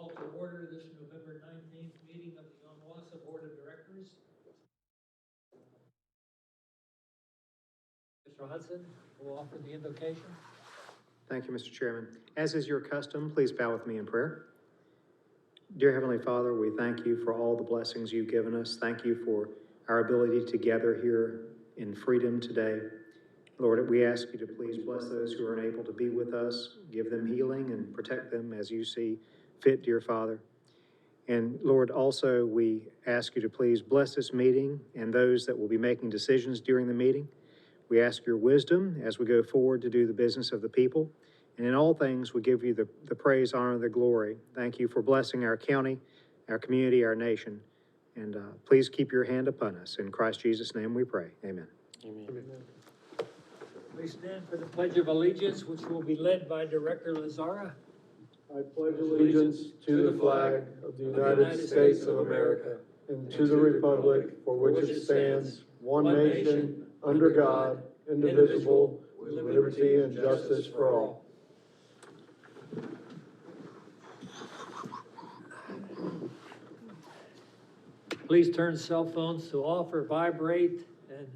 Call to order this November 19th meeting of the ONWASA Board of Directors. Mr. Hudson will offer the invocation. Thank you, Mr. Chairman. As is your custom, please bow with me in prayer. Dear Heavenly Father, we thank you for all the blessings you've given us. Thank you for our ability to gather here in freedom today. Lord, we ask you to please bless those who are unable to be with us, give them healing and protect them as you see fit, dear Father. And Lord, also we ask you to please bless this meeting and those that will be making decisions during the meeting. We ask your wisdom as we go forward to do the business of the people. And in all things, we give you the praise, honor, and the glory. Thank you for blessing our county, our community, our nation. And please keep your hand upon us. In Christ Jesus' name we pray. Amen. Amen. Please stand for the Pledge of Allegiance, which will be led by Director Lazara. I pledge allegiance to the flag of the United States of America and to the republic for which it stands, one nation, under God, indivisible, with liberty and justice for all. Please turn cell phones to off or vibrate, and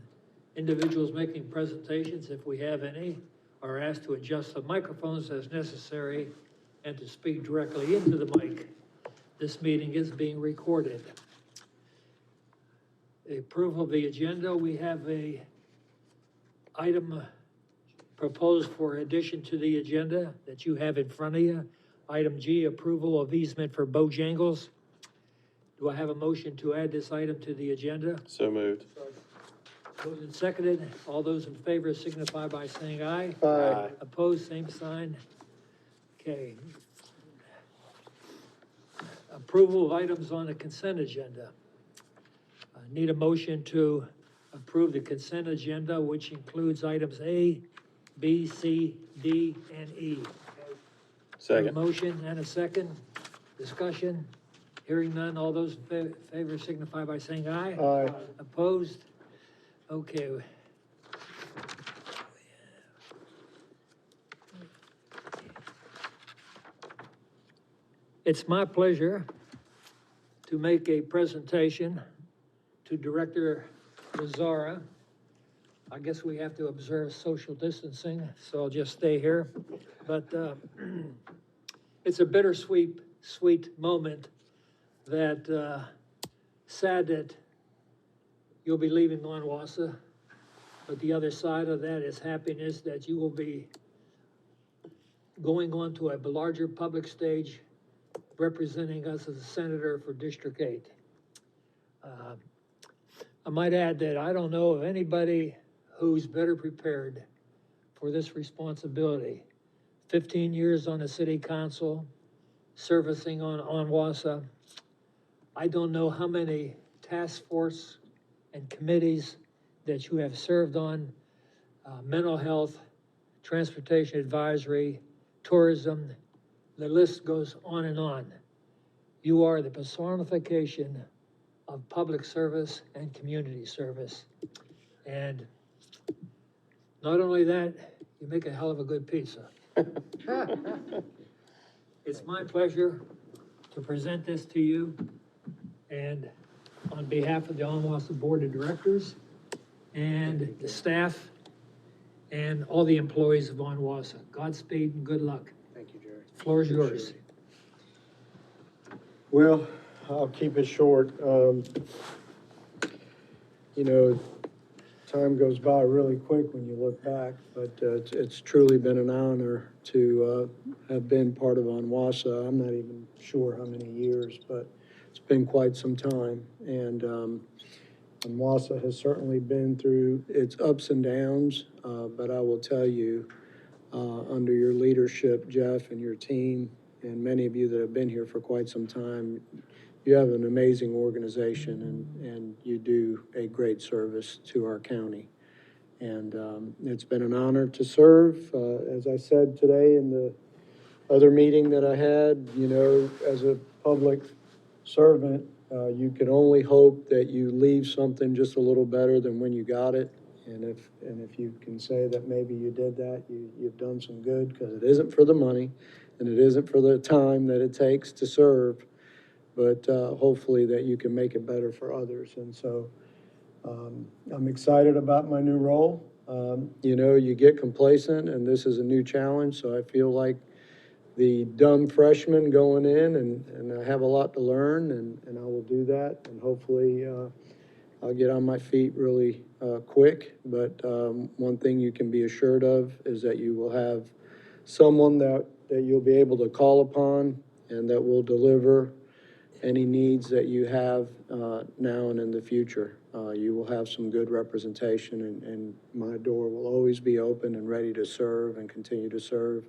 individuals making presentations, if we have any, are asked to adjust the microphones as necessary and to speak directly into the mic. This meeting is being recorded. The approval of the agenda, we have a item proposed for addition to the agenda that you have in front of you. Item G, approval of easement for Bojangles. Do I have a motion to add this item to the agenda? So moved. Moved and seconded. All those in favor signify by saying aye. Aye. Opposed, same sign. Okay. Approval of items on the consent agenda. I need a motion to approve the consent agenda, which includes items A, B, C, D, and E. Second. A motion and a second. Discussion. Hearing none. All those in favor signify by saying aye. Aye. Opposed? Okay. It's my pleasure to make a presentation to Director Lazara. I guess we have to observe social distancing, so I'll just stay here. But it's a bittersweet moment that sad that you'll be leaving ONWASA, but the other side of that is happiness that you will be going on to a larger public stage representing us as a senator for District 8. I might add that I don't know of anybody who's better prepared for this responsibility. 15 years on the city council, servicing on ONWASA. I don't know how many task force and committees that you have served on, mental health, transportation advisory, tourism, the list goes on and on. You are the personification of public service and community service. And not only that, you make a hell of a good pizza. It's my pleasure to present this to you, and on behalf of the ONWASA Board of Directors and the staff and all the employees of ONWASA. Godspeed and good luck. Thank you, Jerry. Floor is yours. Well, I'll keep it short. You know, time goes by really quick when you look back, but it's truly been an honor to have been part of ONWASA. I'm not even sure how many years, but it's been quite some time. And ONWASA has certainly been through its ups and downs, but I will tell you, under your leadership, Jeff, and your team, and many of you that have been here for quite some time, you have an amazing organization, and you do a great service to our county. And it's been an honor to serve. As I said today in the other meeting that I had, you know, as a public servant, you can only hope that you leave something just a little better than when you got it. And if you can say that maybe you did that, you've done some good, because it isn't for the money. and it isn't for the time that it takes to serve, but hopefully that you can make it better for others. And so I'm excited about my new role. You know, you get complacent, and this is a new challenge, so I feel like the dumb freshman going in, and I have a lot to learn, and I will do that, and hopefully I'll get on my feet really quick. But one thing you can be assured of is that you will have someone that you'll be able to call upon and that will deliver any needs that you have now and in the future. You will have some good representation, and my door will always be open and ready to serve and continue to serve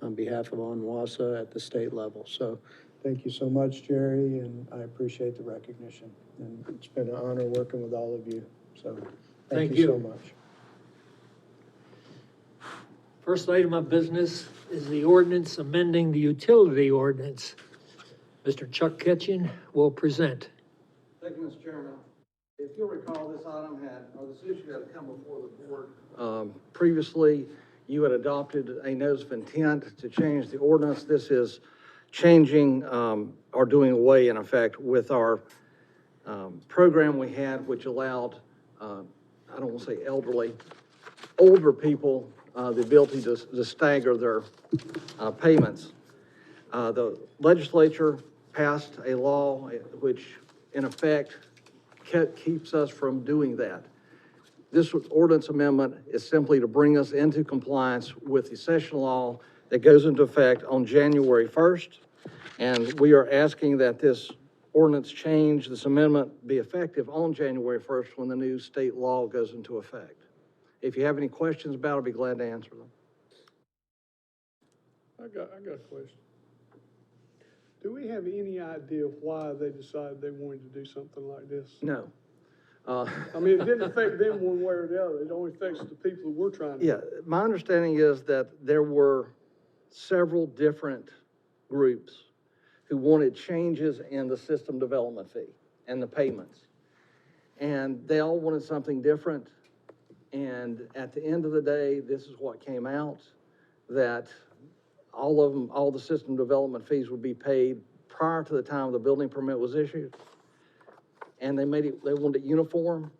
on behalf of ONWASA at the state level. So thank you so much, Jerry, and I appreciate the recognition. And it's been an honor working with all of you. So thank you so much. First item of business is the ordinance amending the utility ordinance. Mr. Chuck Ketchin will present. Thank you, Mr. Chairman. If you'll recall, this issue had come before the board. Previously, you had adopted a notice of intent to change the ordinance. This is changing, or doing away, in effect, with our program we had, which allowed, I don't want to say older people, the ability to stagger their payments. The legislature passed a law which, in effect, keeps us from doing that. This ordinance amendment is simply to bring us into compliance with the session law that goes into effect on January 1st. And we are asking that this ordinance change, this amendment, be effective on January 1st when the new state law goes into effect. If you have any questions about it, I'll be glad to answer them. I got a question. Do we have any idea why they decided they wanted to do something like this? No. I mean, it didn't affect them one way or the other. It only affects the people that we're trying to. Yeah, my understanding is that there were several different groups who wanted changes in the system development fee and the payments. And they all wanted something different. And at the end of the day, this is what came out, that all of them, all the system development fees would be paid prior to the time the building permit was issued. And they wanted it uniform,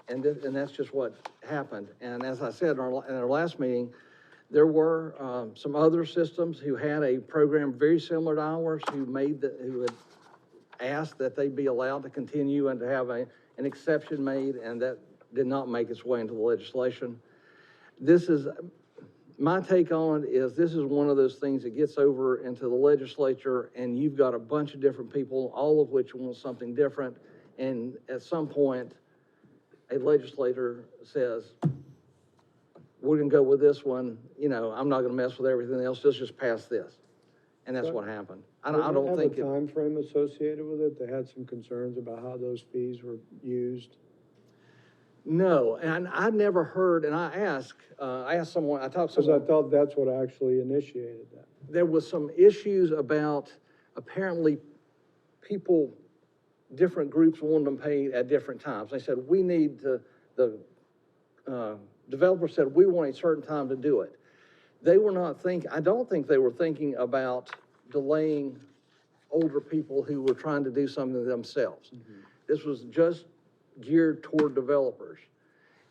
and that's just what happened. And as I said in our last meeting, there were some other systems who had a program very similar to ours who had asked that they be allowed to continue and to have an exception made, and that did not make its way into the legislation. My take on it is this is one of those things that gets over into the legislature, and you've got a bunch of different people, all of which want something different. And at some point, a legislator says, we're going to go with this one. You know, I'm not going to mess with everything else. Let's just pass this. And that's what happened. I don't think a time frame associated with it. They had some concerns about how those fees were used. No, and I never heard, and I asked someone, I talked to someone. Because I thought that's what actually initiated that. There was some issues about apparently people, different groups wanted them paid at different times. They said, we need the developer said, we want a certain time to do it. They were not I don't think they were thinking about delaying older people who were trying to do something themselves. Mm-hmm. This was just geared toward developers.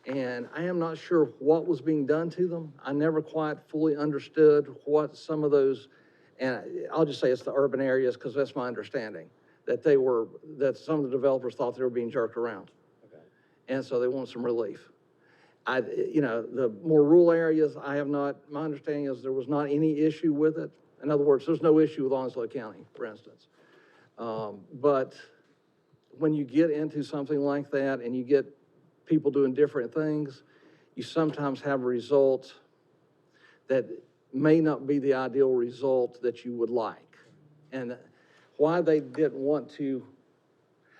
And I am not sure what was being done to them. I never quite fully understood what some of those, and I'll just say it's the urban areas because that's my understanding, that some of the developers thought they were being jerked around. Okay. And so they want some relief. The more rural areas, my understanding is there was not any issue with it. In other words, there's no issue with Onslow County, for instance. But when you get into something like that and you get people doing different things, you sometimes have a result that may not be the ideal result that you would like. And why they didn't want to,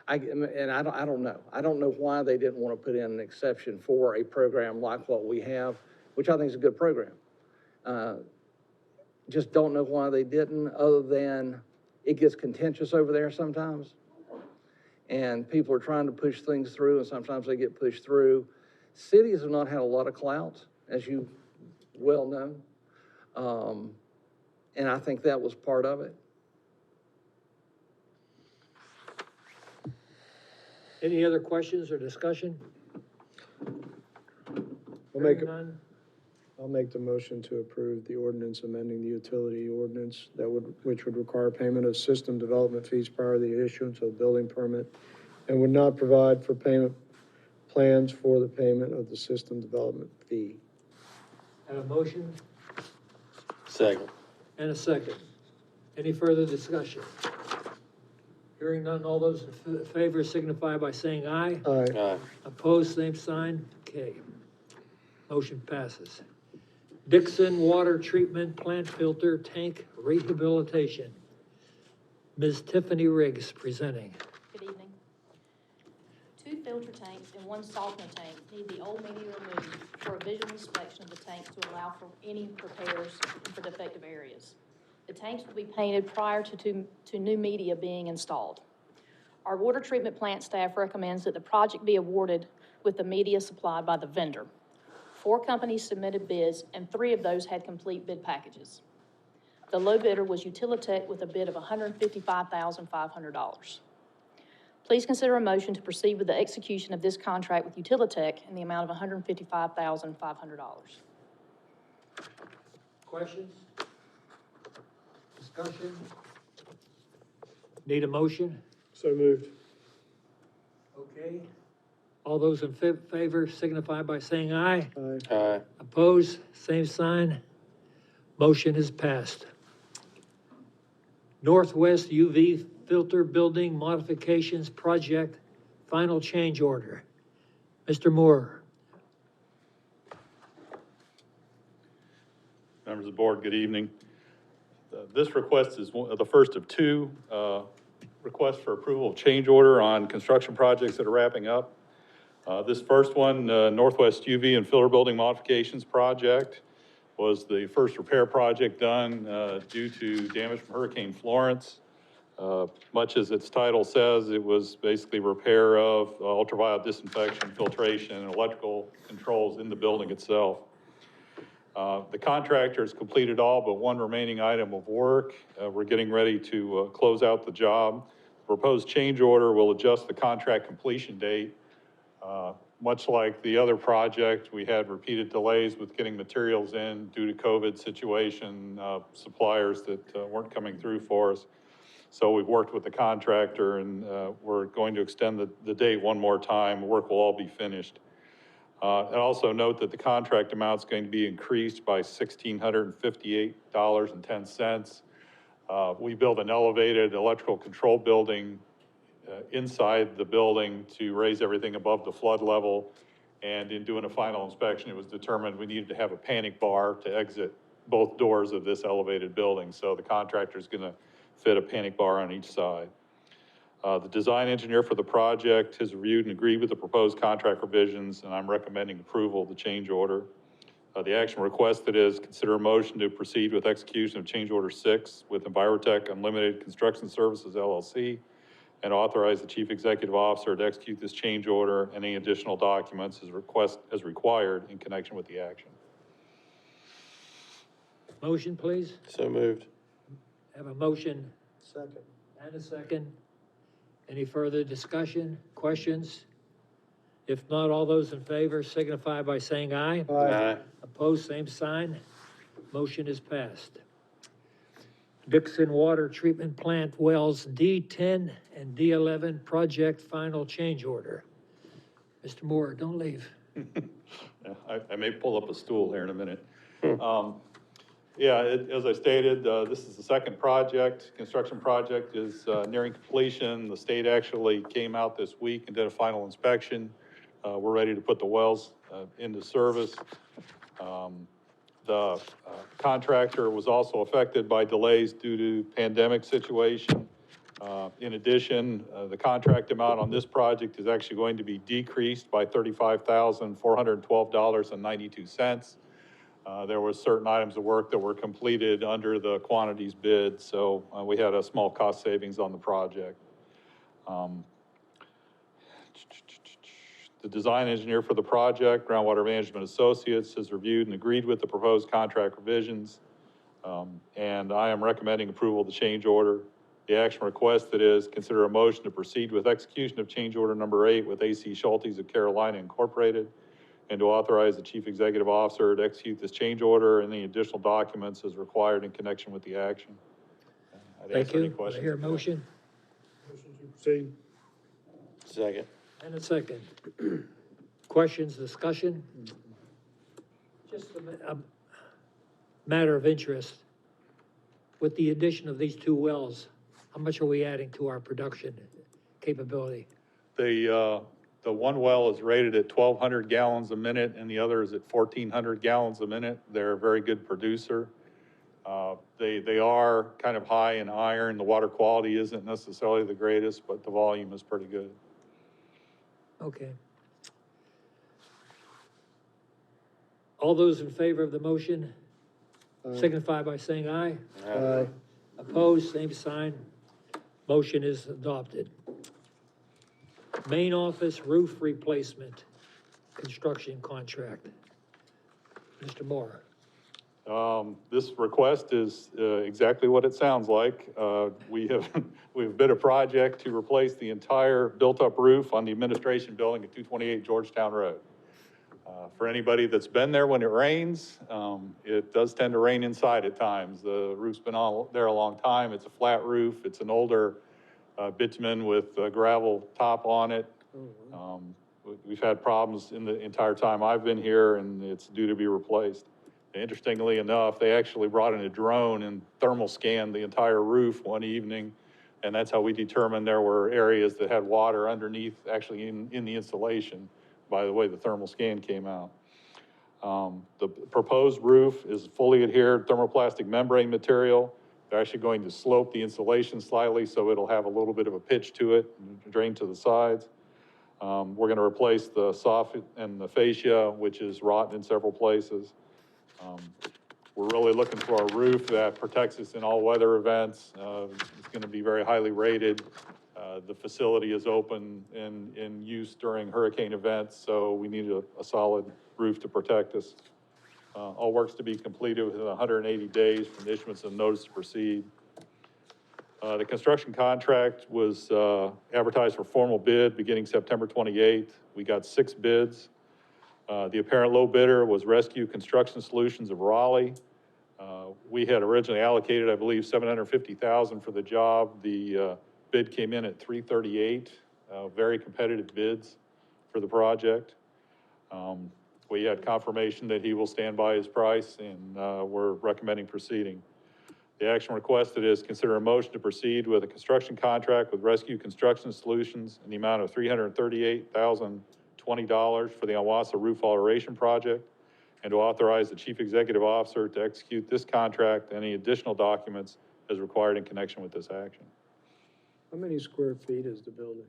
I don't know. I don't know why they didn't want to put in an exception for a program like what we have, which I think is a good program. Just don't know why they didn't, other than it gets contentious over there sometimes. And people are trying to push things through, and sometimes they get pushed through. Cities have not had a lot of clout, as you well know. and I think that was part of it. Any other questions or discussion? Hearing none? I'll make the motion to approve the ordinance amending the utility ordinance which would require payment of system development fees prior to the issuance of a building permit and would not provide for payment plans for the payment of the system development fee. Have a motion Second. and a second. Any further discussion? Hearing none, all those in favor signify by saying aye. Aye. Aye. Opposed, same sign. Okay. Motion passes. Dixon Water Treatment Plant Filter Tank Rehabilitation. Ms. Tiffany Riggs presenting. Good evening. 2 filter tanks and 1 softener tank need the old media removed for a visual inspection of the tanks to allow for any repairs for defective areas. The tanks will be painted prior to new media being installed. Our water treatment plant staff recommends that the project be awarded with the media supplied by the vendor. 4 companies submitted bids, and 3 of those had complete bid packages. The low bidder was Utilitech with a bid of $155,500. Please consider a motion to proceed with the execution of this contract with Utilitech in the amount of $155,500. Questions? Discussion? Need a motion? So moved. Okay. All those in favor signify by saying aye. Aye. Aye. Opposed, same sign. Motion is passed. Northwest UV Filter Building Modifications Project, final change order. Mr. Moore. Members of the board, good evening. This request is the first of 2 requests for approval of change order on construction projects that are wrapping up. This first one, Northwest UV and Filter Building Modifications Project, was the first repair project done due to damage from Hurricane Florence. Much as its title says, it was basically repair of ultraviolet disinfection, filtration, and electrical controls in the building itself. The contractor has completed all but 1 remaining item of work. We're getting ready to close out the job. The proposed change order will adjust the contract completion date. Much like the other project, we had repeated delays with getting materials in due to COVID situation, suppliers that weren't coming through for us. So we've worked with the contractor, and we're going to extend the date 1 more time. Work will all be finished. And also note that the contract amount is going to be increased by $1,658.10. We built an elevated electrical control building inside the building to raise everything above the flood level. And in doing a final inspection, it was determined we needed to have a panic bar to exit both doors of this elevated building. So the contractor is going to fit a panic bar on each side. The design engineer for the project has reviewed and agreed with the proposed contract revisions, and I'm recommending approval of the change order. The action requested is consider a motion to proceed with execution of change order 6 with Envirotech Unlimited Construction Services LLC, and authorize the chief executive officer to execute this change order and any additional documents as required in connection with the action. Motion, please. So moved. Have a motion Second. and a second. Any further discussion, questions? If not, all those in favor signify by saying aye. Aye. Opposed, same sign. Motion is passed. Dixon Water Treatment Plant Wells D10 and D11 Project Final Change Order. Mr. Moore, don't leave. I may pull up a stool here in a minute. As I stated, this is the second project. Construction project is nearing completion. The state actually came out this week and did a final inspection. We're ready to put the wells into service. The contractor was also affected by delays due to pandemic situation. In addition, the contract amount on this project is actually going to be decreased by $35,412.92. There were certain items of work that were completed under the quantities bid, so we had a small cost savings on the project. The design engineer for the project, Groundwater Management Associates, has reviewed and agreed with the proposed contract revisions. And I am recommending approval of the change order. The action requested is consider a motion to proceed with execution of change order number 8 with AC Schultes of Carolina Incorporated, and to authorize the chief executive officer to execute this change order and any additional documents as required in connection with the action. I'd Thank answer any you. Do I questions. hear a motion? Motion to proceed. Second. And a second. Questions, discussion? Just a matter of interest. With the addition of these 2 wells, how much are we adding to our production capability? The one well is rated at 1,200 gallons a minute and the other is at 1,400 gallons a minute. They're a very good producer. They are kind of high in iron. The water quality isn't necessarily the greatest, but the volume is pretty good. Okay. All those in favor of the motion signify by saying aye. Aye. Opposed, same sign. Motion is adopted. Main office roof replacement, construction contract. Mr. Moore. This request is exactly what it sounds like. We've bid a project to replace the entire built-up roof on the administration building at 228 Georgetown Road. For anybody that's been there when it rains, it does tend to rain inside at times. The roof's been on there a long time. It's a flat roof. It's an older bitumen with gravel top on it. We've had problems in the entire time I've been here, and it's due to be replaced. Interestingly enough, they actually brought in a drone and thermal scanned the entire roof one evening, and that's how we determined there were areas that had water underneath, actually in the insulation, by the way the thermal scan came out. The proposed roof is fully adhered thermoplastic membrane material. They're actually going to slope the insulation slightly so it'll have a little bit of a pitch to it, and drain to the sides. We're gonna replace the soffit and the fascia, which is rotten in several places. We're really looking for a roof that protects us in all weather events. It's gonna be very highly rated. The facility is open in use during hurricane events, so we need a solid roof to protect us. All works to be completed within 180 days from the issuance of notice to proceed. The construction contract was advertised for formal bid beginning September 28th. We got 6 bids. The apparent low bidder was Rescue Construction Solutions of Raleigh. We had originally allocated, I believe, $750,000 for the job. The bid came in at $338,000. Very competitive bids for the project. We had confirmation that he will stand by his price, and we're recommending proceeding. The action requested is consider a motion to proceed with a construction contract with Rescue Construction Solutions in the amount of $338,020 for the ONWASA roof alteration project, and to authorize the chief executive officer to execute this contract and any additional documents as required in connection with this action. How many square feet is the building?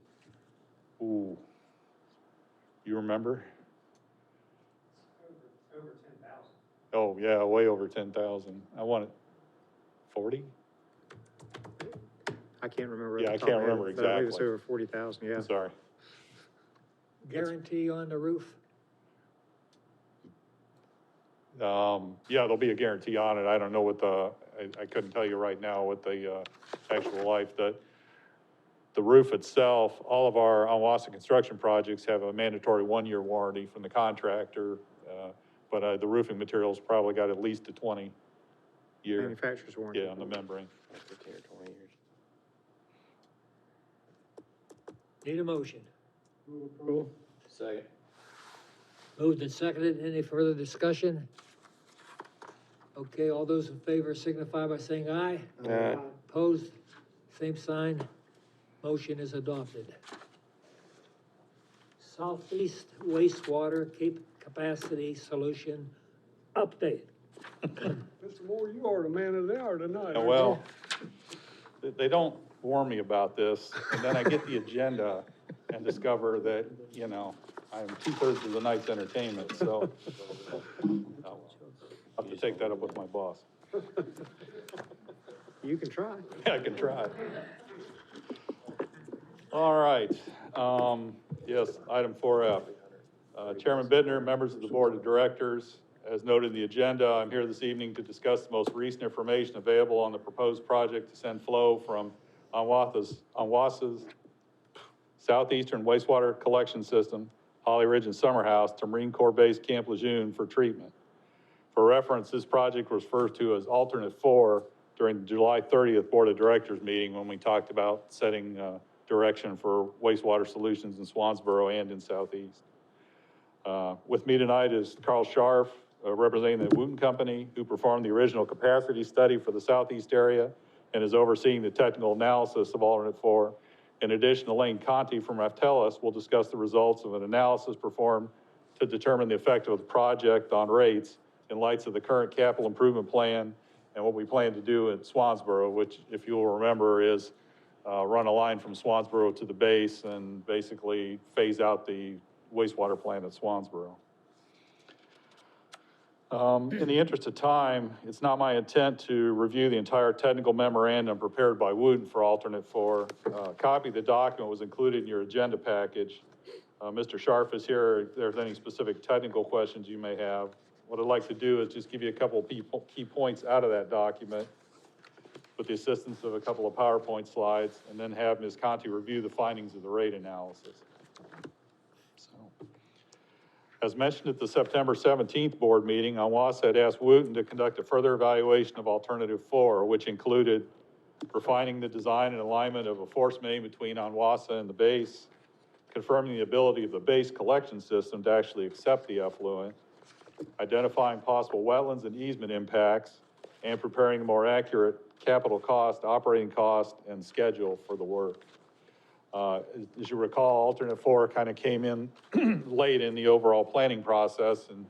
Ooh, you remember? Over 10,000. Oh, yeah, way over 10,000. I want it 40? I can't remember. Yeah, off I the top can't of my head, remember but I believe it's exactly. over 40,000, yeah. Sorry. Guarantee on the roof? Yeah, there'll be a guarantee on it. I don't know what I couldn't tell you right now what the actual life, the roof itself, all of our ONWASA construction projects have a mandatory 1-year warranty from the contractor, but the roofing materials probably got at least a 20-year, Manufacturer's warranty. yeah, on the membrane. 15 or 20 years. Need a motion? Move approval. Second. Moved and seconded. Any further discussion? Okay, all those in favor signify by saying aye. Aye. Opposed? Same sign. Motion is adopted. Southeast wastewater capacity solution update. Mr. Moore, you are the man of the hour tonight. aren't Well, you? they don't warn me about this, and then I get the agenda and discover that, I'm 2/3 of the night's entertainment, so I'll have to take that up with my boss. You can try. I can try. All right, yes, item 4F. Chairman Bittner, members of the Board of Directors, As noted in the agenda, I'm here this evening to discuss the most recent information available on the proposed project to send flow from ONWASA's Southeastern Wastewater Collection System, Holly Ridge and Summer House, to Marine Corps Base Camp Lejeune for treatment. For reference, this project was referred to as Alternate 4 during the July 30th Board of Directors meeting when we talked about setting direction for wastewater solutions in Swansboro and in Southeast. With me tonight is Carl Scharf, representing the Wooten Company, who performed the original capacity study for the Southeast area and is overseeing the technical analysis of Alternate 4. In addition, Elaine Conti from Raftellus will discuss the results of an analysis performed to determine the effect of the project on rates in lights of the current capital improvement plan and what we plan to do at Swansboro, which, if you'll remember, is run a line from Swansboro to the base and basically phase out the wastewater plant at Swansboro. In the interest of time, it's not my intent to review the entire technical memorandum prepared by Wooten for Alternate 4. A copy of the document was included in your agenda package. Mr. Scharf is here if there's any specific technical questions you may have. What I'd like to do is just give you a couple of key points out of that document with the assistance of a couple of PowerPoint slides, and then have Ms. Conti review the findings of the rate analysis. As mentioned at the September 17th board meeting, ONWASA had asked Wooten to conduct a further evaluation of Alternative 4, which included refining the design and alignment of a force main between ONWASA and the base, confirming the ability of the base collection system to actually accept the effluent, identifying possible wetlands and easement impacts, and preparing a more accurate capital cost, operating cost, and schedule for the work. As you recall, Alternate 4 kind of came in late in the overall planning process, and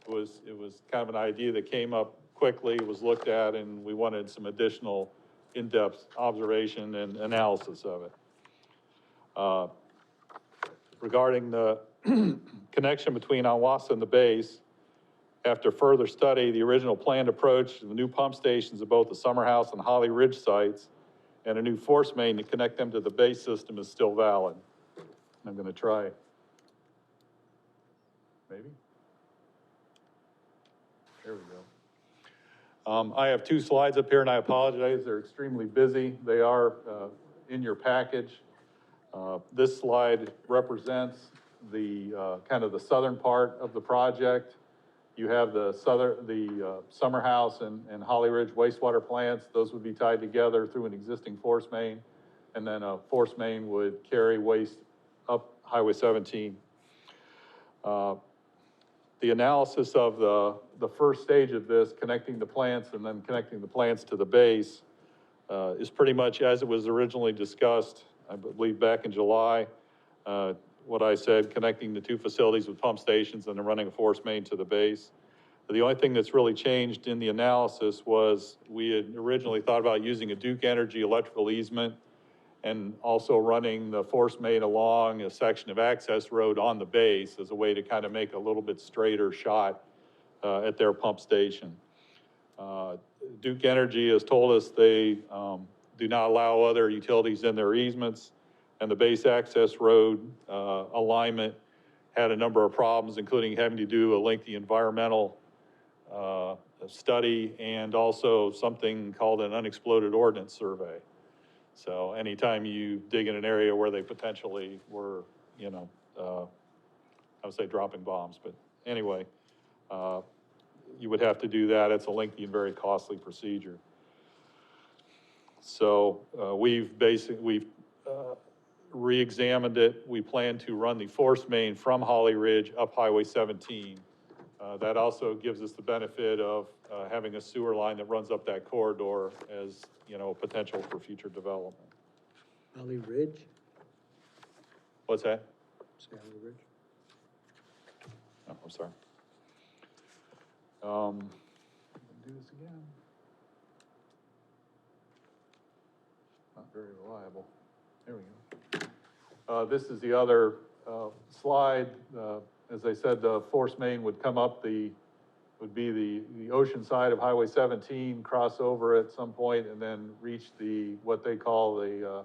it was kind of an idea that came up quickly, was looked at, and we wanted some additional in-depth observation and analysis of it. Regarding the connection between ONWASA and the base, after further study, the original planned approach to the new pump stations at both the Summer House and Holly Ridge sites and a new force main to connect them to the base system is still valid. I'm going to try. Maybe? There we go. I have two slides up here, and I apologize. They're extremely busy. They are in your package. This slide represents the kind of the southern part of the project. You have the Summer House and Holly Ridge wastewater plants. Those would be tied together through an existing force main, and then a force main would carry waste up Highway 17. The analysis of the first stage of this, connecting the plants and then connecting the plants to the base, is pretty much as it was originally discussed, I believe back in July. What I said, connecting the two facilities with pump stations and then running a force main to the base. The only thing that's really changed in the analysis was we had originally thought about using a Duke Energy electrical easement and also running the force main along a section of access road on the base as a way to kind of make a little bit straighter shot at their pump station. Duke Energy has told us they do not allow other utilities in their easements, and the base access road alignment had a number of problems, including having to do a lengthy environmental study and also something called an unexploded ordnance survey. So anytime you dig in an area where they potentially were, you know, I would say dropping bombs, but anyway, you would have to do that. It's a lengthy and very costly procedure. So we've re-examined it. We plan to run the force main from Holly Ridge up Highway 17. That also gives us the benefit of having a sewer line that runs up that corridor as, you know, potential for future development. Holly Ridge? What's that? Say Holly Ridge. Oh, I'm sorry. Do this again. Not very reliable. There we go. This is the other slide. As I said, the force main would come up would be the ocean side of Highway 17, cross over at some point, and then reach what they call I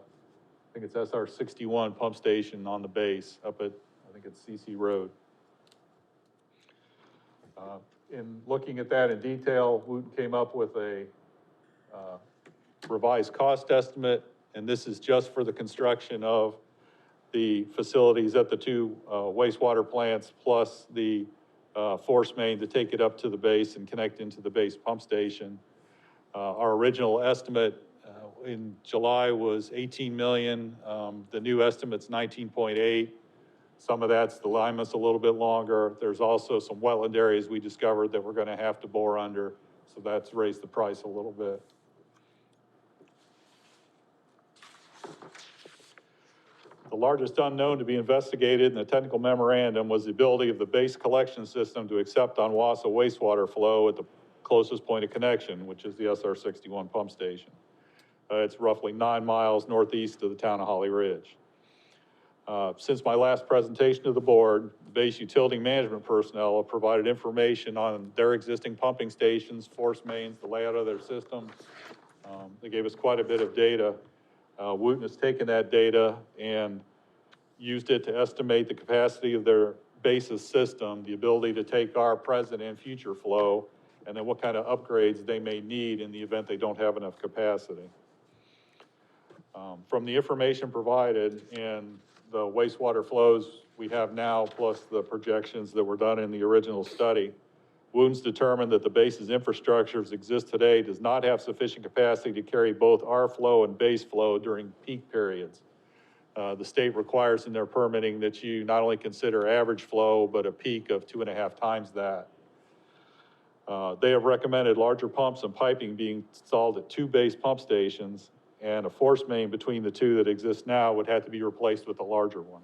think it's SR 61 pump station on the base up at, I think it's CC Road. in looking at that in detail, Wooten came up with a revised cost estimate, and this is just for the construction of the facilities at the two wastewater plants, plus the force main to take it up to the base and connect into the base pump station. Our original estimate in July was 18 million. The new estimate's 19.8. Some of that's the alignment's a little bit longer. There's also some wetland areas we discovered that we're gonna have to bore under, so that's raised the price a little bit. The largest unknown to be investigated in the technical memorandum was the ability of the base collection system to accept ONWASA wastewater flow at the closest point of connection, which is the SR 61 pump station. It's roughly 9 miles northeast of the town of Holly Ridge. Since my last presentation to the board, the base utility management personnel have provided information on their existing pumping stations, force mains, the layout of their system. They gave us quite a bit of data. Wooten has taken that data and used it to estimate the capacity of their base's system, the ability to take our present and future flow, and then what kind of upgrades they may need in the event they don't have enough capacity. From the information provided and the wastewater flows we have now, plus the projections that were done in the original study, Wooten's determined that the base's infrastructure as exists today does not have sufficient capacity to carry both our flow and base flow during peak periods. The state requires in their permitting that you not only consider average flow, but a peak of 2.5 times that. They have recommended larger pumps and piping being installed at 2 base pump stations, and a force main between the 2 that exist now would have to be replaced with a larger one.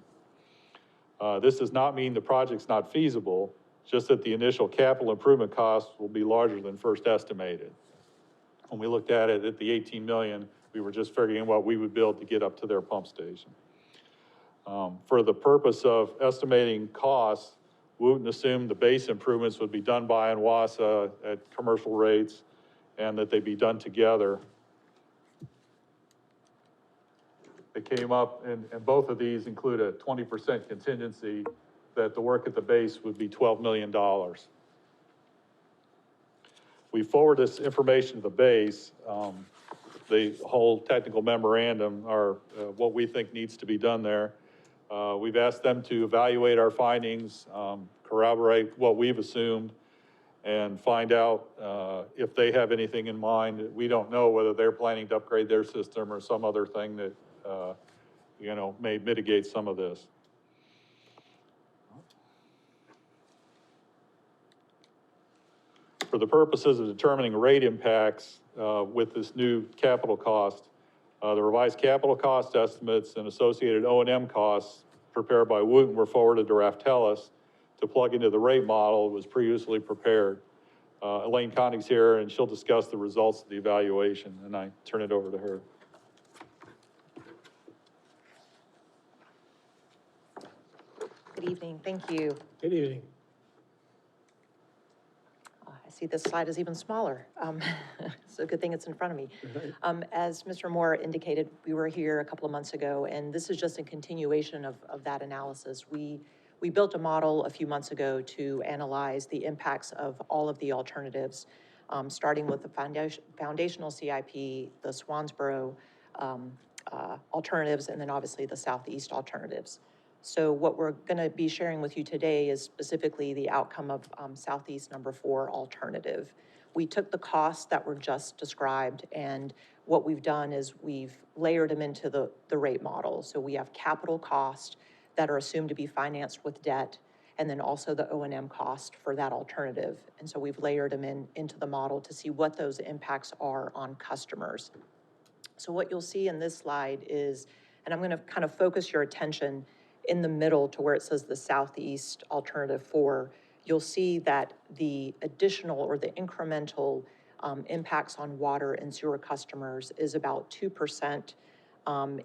This does not mean the project's not feasible, just that the initial capital improvement costs will be larger than first estimated. When we looked at it at the 18 million, we were just figuring what we would build to get up to their pump station. For the purpose of estimating costs, Wooten assumed the base improvements would be done by ONWASA at commercial rates and that they be done together. They came up, and both of these include a 20% contingency that the work at the base would be $12 million. We forward this information to the base. The whole technical memorandum are what we think needs to be done there. We've asked them to evaluate our findings, corroborate what we've assumed, and find out if they have anything in mind. We don't know whether they're planning to upgrade their system or some other thing that, may mitigate some of this. For the purposes of determining rate impacts with this new capital cost, the revised capital cost estimates and associated O&M costs prepared by Wooten were forwarded to Raftellus to plug into the rate model that was previously prepared. Elaine Connick's here, and she'll discuss the results of the evaluation, and I turn it over to her. Good evening, thank you. Good evening. I see this slide is even smaller, so good thing it's in front of me. As Mr. Moore indicated, we were here a couple of months ago, and this is just a continuation of that analysis. We built a model a few months ago to analyze the impacts of all of the alternatives, starting with the foundational CIP, the Swansboro alternatives, and then obviously the Southeast alternatives. So what we're gonna be sharing with you today is specifically the outcome of Southeast number 4 alternative. We took the costs that were just described, and what we've done is we've layered them into the rate model. So we have capital costs that are assumed to be financed with debt, and then also the O&M cost for that alternative. And so we've layered them into the model to see what those impacts are on customers. So what you'll see in this slide is, and I'm gonna kind of focus your attention in the middle to where it says the Southeast Alternative 4, you'll see that the additional or the incremental impacts on water and sewer customers is about 2%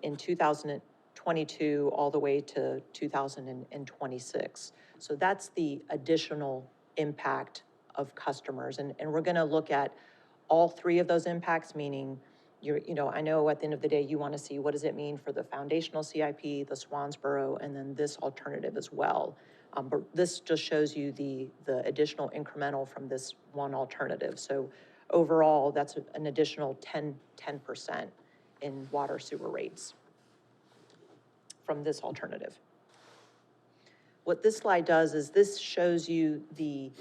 in 2022 all the way to 2026. So that's the additional impact of customers. And we're gonna look at all 3 of those impacts, meaning I know at the end of the day, you want to see what does it mean for the foundational CIP, the Swansboro, and then this alternative as well. But this just shows you the additional incremental from this one alternative. So overall, that's an additional 10% in water sewer rates from this alternative. What this slide does is this shows you the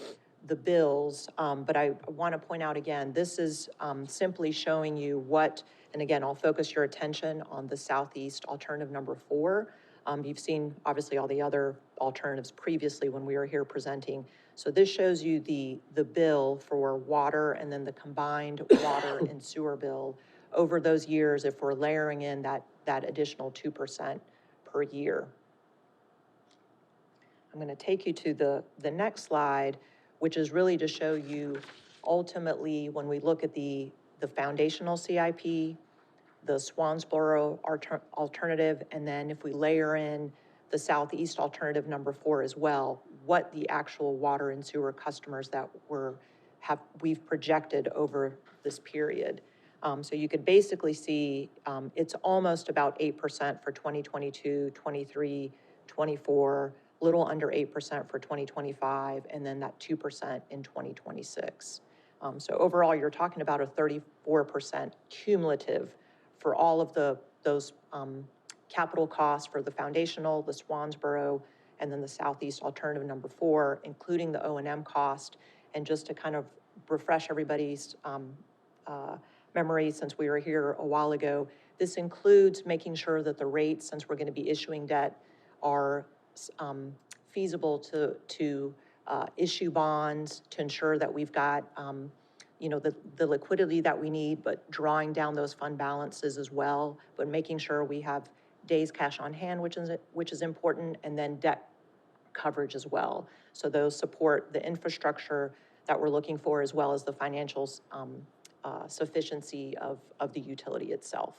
bills, but I want to point out again, this is simply showing you what, and again, I'll focus your attention on the Southeast alternative number 4. You've seen, obviously, all the other alternatives previously when we were here presenting. So this shows you the bill for water and then the combined water and sewer bill over those years if we're layering in that additional 2% per year. I'm going to take you to the next slide, which is really to show you ultimately when we look at the foundational CIP, the Swansboro alternative, and then if we layer in the Southeast alternative number 4 as well, what the actual water and sewer customers that we've projected over this period. So you could basically see it's almost about 8% for 2022, 23, 24, little under 8% for 2025, and then that 2% in 2026. So overall, you're talking about a 34% cumulative for all of those capital costs for the foundational, the Swansboro, and then the Southeast alternative number 4, including the O&M cost. And just to kind of refresh everybody's memory, since we were here a while ago, this includes making sure that the rates, since we're going to be issuing debt, are feasible to issue bonds to ensure that we've got the liquidity that we need, but drawing down those fund balances as well, but making sure we have days cash on hand, which is important, and then debt coverage as well. So those support the infrastructure that we're looking for, as well as the financial sufficiency of the utility itself.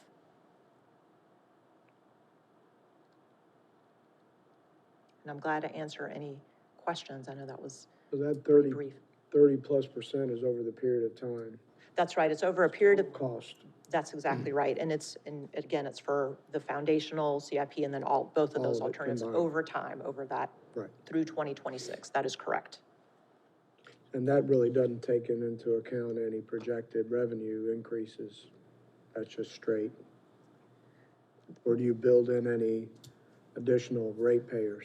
And I'm glad to answer any questions. I know that was So that brief. 30+% is over the period of time. That's right. It's over a period of, Cost. that's exactly right. And again, it's for the foundational CIP and then both of All those of it alternatives combined. over time, over that, Right. through 2026. That is correct. And that really doesn't take into account any projected revenue increases. That's just straight. Or do you build in any additional ratepayers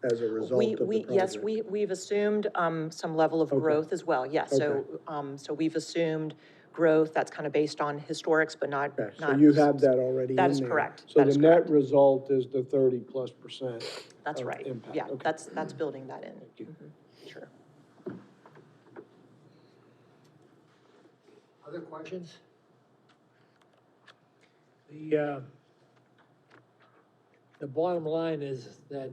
as a result of the project? Yes, we've assumed some level of Okay. growth as well, yes. So, so we've assumed growth that's kind of based on historics, but not. Okay, so you have that already in there. That is correct. So That the is net correct. result is the 30+%. That's of right. impact. Yeah, Okay. that's building that in. you. Mhm. Sure. Other questions? The bottom line is that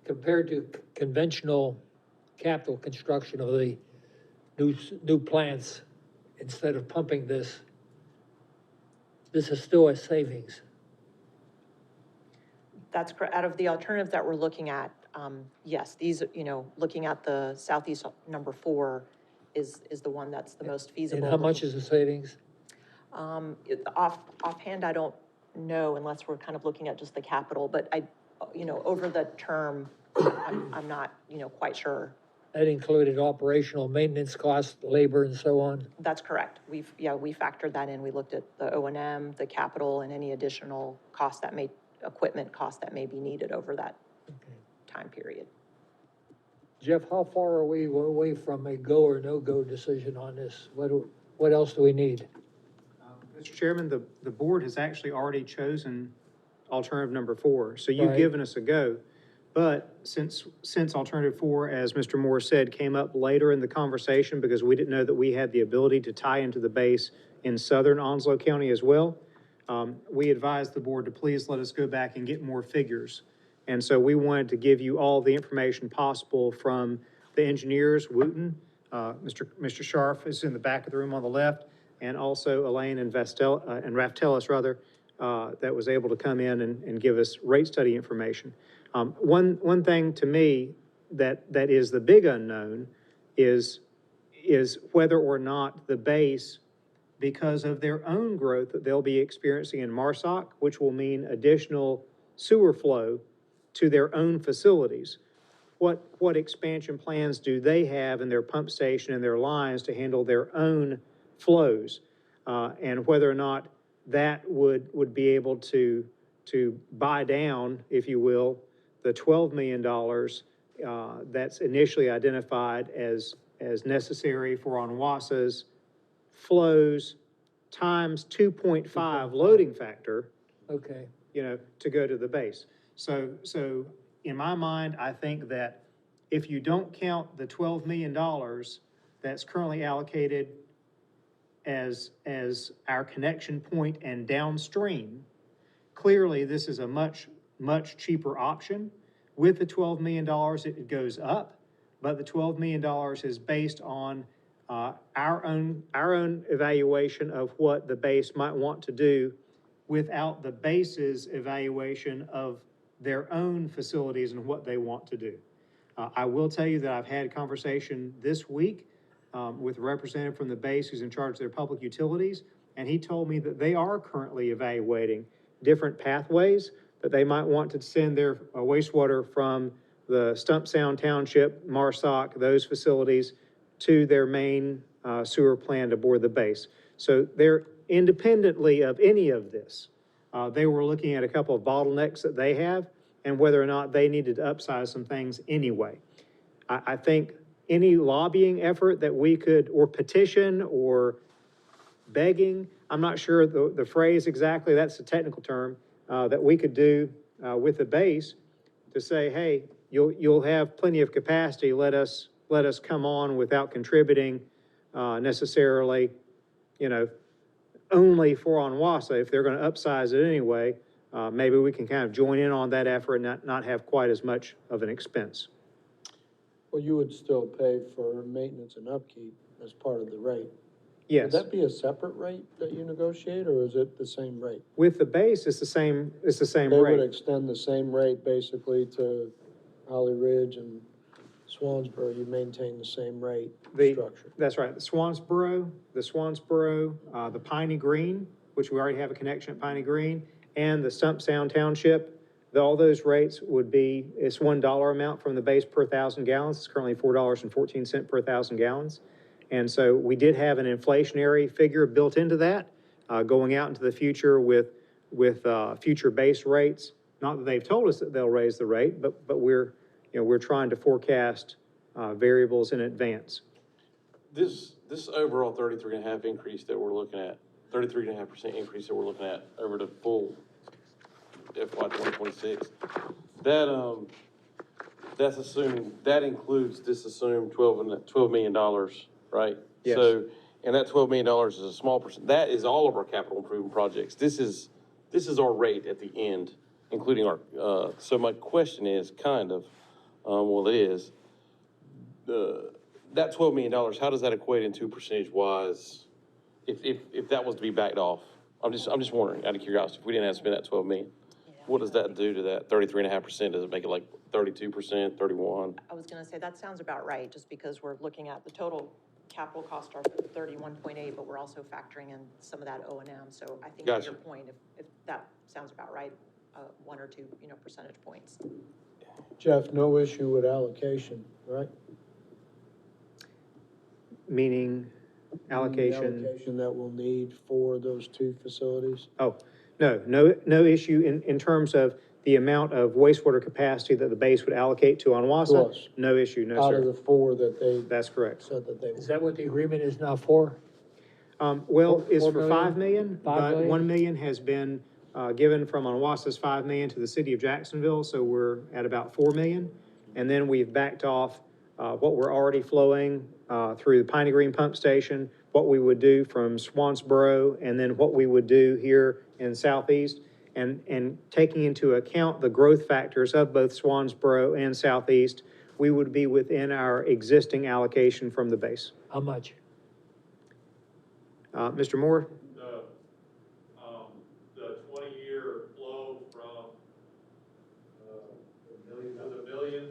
compared to conventional capital construction of the new plants, instead of pumping this is still a savings. That's correct. Out of the alternatives that we're looking at, yes, these, looking at the Southeast number 4 is the one that's the most feasible. And how much is the savings? Offhand, I don't know unless we're kind of looking at just the capital, but over the term, I'm not, quite sure. That included operational maintenance costs, labor and so on? That's correct. We factored that in. We looked at the O&M, the capital, and any additional costs equipment costs that may be needed over that time period. Jeff, how far are we away from a go or no-go decision on this? What else do we need? Mr. Chairman, the board has actually already chosen alternative number 4. So you've Right. given us a go. But since alternative 4, as Mr. Moore said, came up later in the conversation because we didn't know that we had the ability to tie into the base in southern Onslow County as well, we advised the board to please let us go back and get more figures. And so we wanted to give you all the information possible from the engineers, Wooten, Mr. Scharf is in the back of the room on the left, and also Elaine and Raftelis, that was able to come in and give us rate study information. One thing to me that is the big unknown is whether or not the base, because of their own growth that they'll be experiencing in MARSOC, which will mean additional sewer flow to their own facilities, what expansion plans do they have in their pump station and their lines to handle their own flows? And whether or not that would be able to buy down, if you will, the $12 million that's initially identified as necessary for ONWASA's flows times 2.5 loading factor, Okay, to go to the base. So in my mind, I think that if you don't count the $12 million that's currently allocated as our connection point and downstream, clearly this is a much cheaper option. With the $12 million, it goes up, but the $12 million is based on our own evaluation of what the base might want to do without the base's evaluation of their own facilities and what they want to do. I will tell you that I've had a conversation this week with a representative from the base who's in charge of their public utilities, and he told me that they are currently evaluating different pathways that they might want to send their wastewater from the Stump Sound Township, Marsoc, those facilities, to their main sewer plant aboard the base. So they're independently of any of this. They were looking at a couple of bottlenecks that they have and whether or not they needed to upsize some things anyway. I think any lobbying effort that we could, or petition, or begging, I'm not sure the phrase exactly, that's a technical term, that we could do with the base to say, hey, you'll have plenty of capacity, let us come on without contributing necessarily, only for ONWASA. If they're gonna upsize it anyway, maybe we can kind of join in on that effort and not have quite as much of an expense. Well, you would still pay for maintenance and upkeep as part of the rate. Yes. Would that be a separate rate that you negotiate, or is it the same rate? With the base, it's the same They would rate. extend the same rate basically to Holly Ridge and Swansboro. You maintain the same rate structure. That's right, the Swansboro, the Piney Green, which we already have a connection at Piney Green, and the Stump Sound Township, all those rates would be, it's $1 amount from the base per 1,000 gallons. It's currently $4.14 per 1,000 gallons. And so we did have an inflationary figure built into that, going out into the future with future base rates. Not that they've told us that they'll raise the rate, but we're trying to forecast variables in advance. This overall 33.5 increase that we're looking at, 33.5% increase that we're looking at over the full FY 2026, that's assuming, that includes this assumed $12 million, right? Yes. So, and that $12 million is a small percent. That is all of our capital improvement projects. This is our rate at the end, including our, so my question is it is, that $12 million, how does that equate into percentage-wise, if that was to be backed off? I'm just wondering, out of curiosity, if we didn't have to spend that 12 million, what does that do to that 33.5%? Does it make it like 32%, 31%? I was gonna say, that sounds about right, just because we're looking at the total capital cost are 31.8, but we're also factoring in some of that O&M. So I think to Gotcha. your point, if that sounds about right, 1 or 2, percentage points. Jeff, no issue with allocation, right? Meaning allocation. The allocation that we'll need for those two facilities? Oh, no issue in terms of the amount of wastewater capacity that the base would allocate to ONWASA? To us. No issue, no, Out of sir. the 4 that they That's correct. said that they is would. that what the agreement is now for? Well, it's $4 for $5 million, but million? $1 million has been given from ONWASA's $5 million to the city of Jacksonville, so we're at about $4 million. And then we've backed off what we're already flowing through the Piney Green Pump Station, what we would do from Swansboro, and then what we would do here in Southeast, and taking into account the growth factors of both Swansboro and Southeast, we would be within our existing allocation from the base. How much? Mr. Moore? The 20-year flow from a million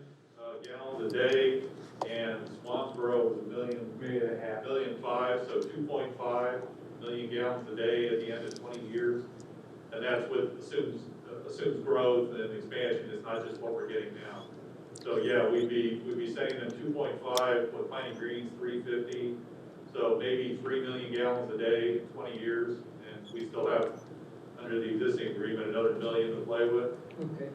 gallons a day, and Swansboro was $1.5 million, so 2.5 million gallons a day at the end of 20 years. And that's with assumes growth and expansion. It's not just what we're getting now. So, yeah, we'd be saying them 2.5, with Piney Green's 350, so maybe 3 million gallons a day, 20 years, and we still have, under the existing agreement, another million to play with. Okay.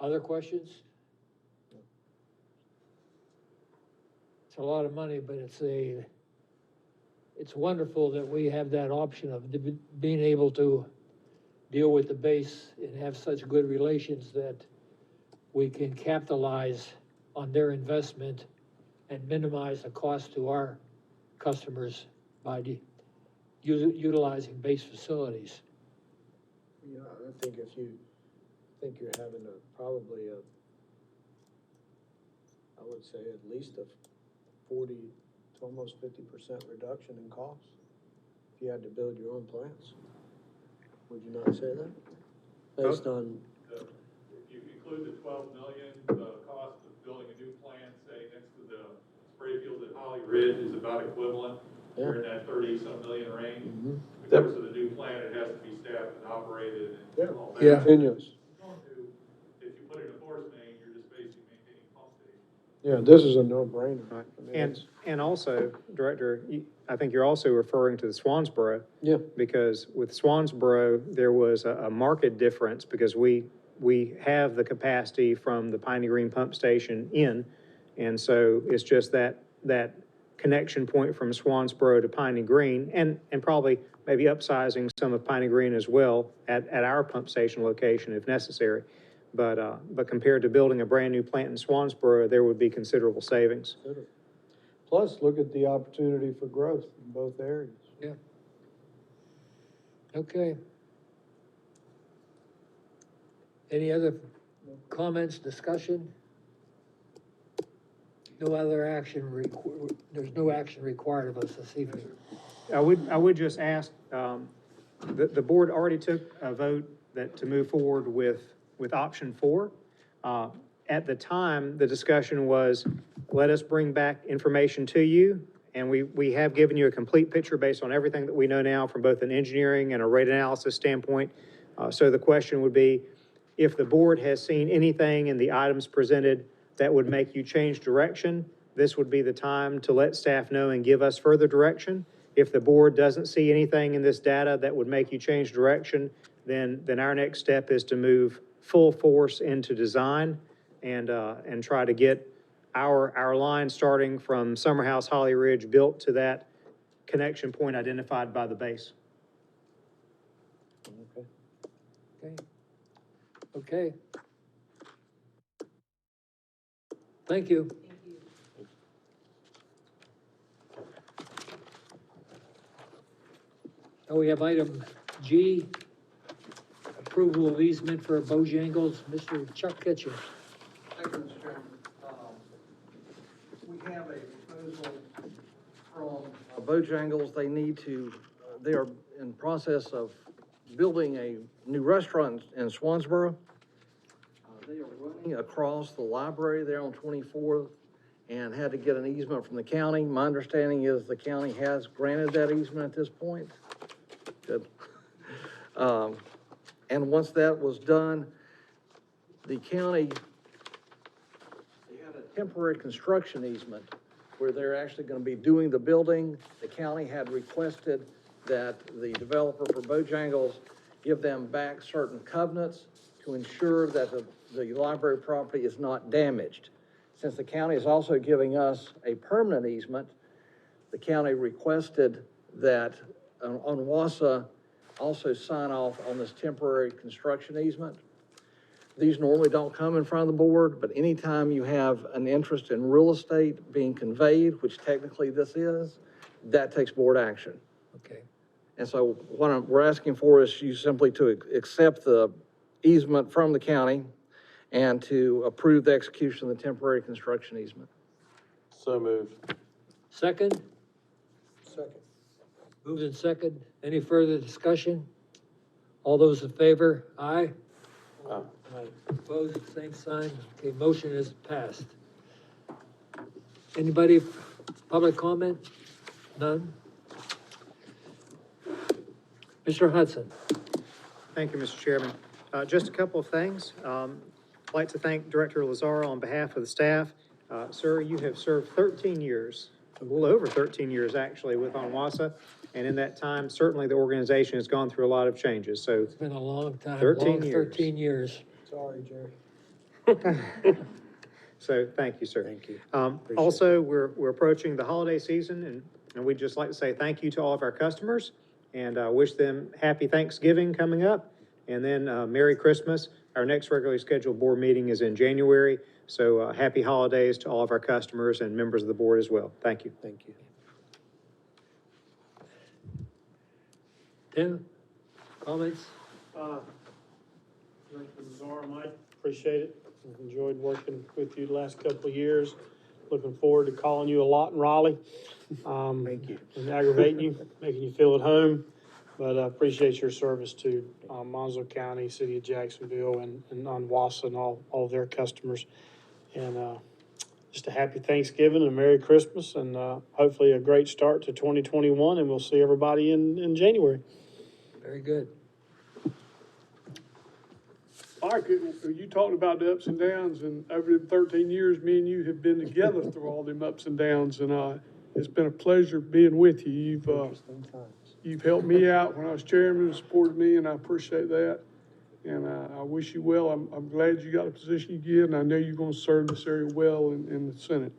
Other questions? It's a lot of money, but it's wonderful that we have that option of being able to deal with the base and have such good relations that we can capitalize on their investment and minimize the cost to our customers by utilizing base facilities. You know, I think think you're having probably I would say at least a 40 to almost 50% reduction in costs if you had to build your own plants. Would you not say that? Based on, If you include the 12 million, the cost of building a new plant, say, next to the spray field at Holly Ridge is about equivalent. Yeah. You're in that 30-some million range. Mhm. Of course, with a new plant, it has to be staffed and operated Yeah. and all that. Yeah. continuous. If you put in a force main, you're just basically maintaining pump station. Yeah, this is a no-brainer. Right. I mean, And also, Director, I think you're also referring to the Swansboro. Yeah. Because with Swansboro, there was a market difference because we have the capacity from the Piney Green pump station in. And so it's just that connection point from Swansboro to Piney Green and probably maybe upsizing some of Piney Green as well at our pump station location if necessary. But compared to building a brand new plant in Swansboro, there would be considerable savings. Plus, look at the opportunity for growth in both areas. Yeah. Okay. Any other comments, discussion? No other action, there's no action required of us this evening. I would just ask, the board already took a vote to move forward with option 4. At the time, the discussion was, let us bring back information to you, and we have given you a complete picture based on everything that we know now from both an engineering and a rate analysis standpoint. So the question would be, if the board has seen anything in the items presented that would make you change direction, this would be the time to let staff know and give us further direction. If the board doesn't see anything in this data that would make you change direction, then our next step is to move full force into design and try to get our line starting from Summerhouse, Holly Ridge built to that connection point identified by the base. Okay. Okay. Thank you. Now we have item G, approval of easement for Bojangles, Mr. Chuck Kitchen. Thank you, Mr. Chairman. We have a proposal from Bojangles. They are in process of building a new restaurant in Swansboro. They are running across the library there on 24th and had to get an easement from the county. My understanding is the county has granted that easement at this point. Good. And once that was done, the county, they had a temporary construction easement where they're actually going to be doing the building. The county had requested that the developer for Bojangles give them back certain covenants to ensure that the library property is not damaged. Since the county is also giving us a permanent easement, the county requested that ONWASA also sign off on this temporary construction easement. These normally don't come in front of the board, but anytime you have an interest in real estate being conveyed, which technically this is, that takes board action. Okay. And so what we're asking for is you simply to accept the easement from the county and to approve the execution of the temporary construction easement. So moved. Second? Second. Moved in second. Any further discussion? All those in favor? Aye. Aye. Opposed, same sign. Okay, motion is passed. Anybody, public comment? None? Mr. Hudson? Thank you, Mr. Chairman. Just a couple of things. I'd like to thank Director Lazaro on behalf of the staff. Sir, you have served 13 years, a little over 13 years actually, with ONWASA. And in that time, certainly the organization has gone through a lot of changes. So It's been a long time, 13 long years. 13 years. Sorry, Jerry. So, thank you, sir. Thank you. Also, we're approaching the holiday season, and we'd just like to say thank you to all of our customers, and wish them happy Thanksgiving coming up, and then Merry Christmas. Our next regularly scheduled board meeting is in January, so happy holidays to all of our customers and members of the board as well. Thank you. Thank you. Tim, comments? Director Lazar, Mike, appreciate it. I've enjoyed working with you the last couple of years. Looking forward to calling you a lot in Raleigh. Thank you. And aggravating you, making you feel at home. But I appreciate your service to Monzo County, City of Jacksonville, and ONWASA and all their customers. And just a happy Thanksgiving and a Merry Christmas, and hopefully a great start to 2021, and we'll see everybody in January. Very good. Mike, you talked about the ups and downs, and over the 13 years, me and you have been together through all them ups and downs, and it's been a pleasure being with you. Interesting times. You've helped me out when I was chairman and supported me, and I appreciate that. And I wish you well. I'm glad you got the position you get, and I know you're gonna serve this area well in the Senate.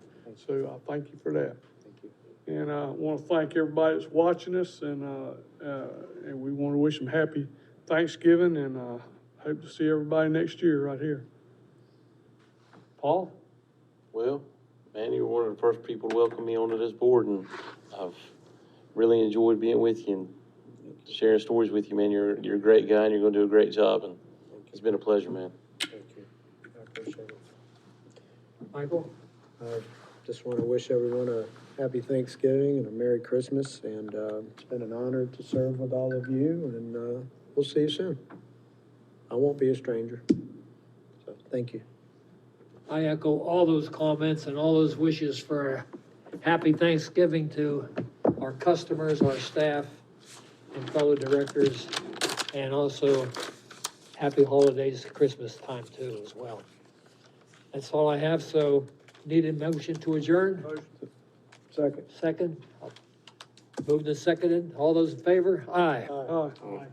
So I thank you for that. Thank you. And I want to thank everybody that's watching us, and we want to wish them happy Thanksgiving, and hope to see everybody next year right here. Paul? Well, man, you were one of the first people to welcome me onto this board, and I've really enjoyed being with you and sharing stories with you, man. You're a great guy, and you're gonna do a great job, and it's been a pleasure, man. Thank you. I appreciate it. Michael? I just want to wish everyone a happy Thanksgiving and a Merry Christmas, and it's been an honor to serve with all of you, and we'll see you soon. I won't be a stranger. So, thank you. I echo all those comments and all those wishes for a happy Thanksgiving to our customers, our staff, and fellow directors, and also happy holidays, Christmas time too as well. That's all I have, so need a motion to adjourn? Second. Second? Moved and seconded. All those in favor? Aye. Aye. Aye.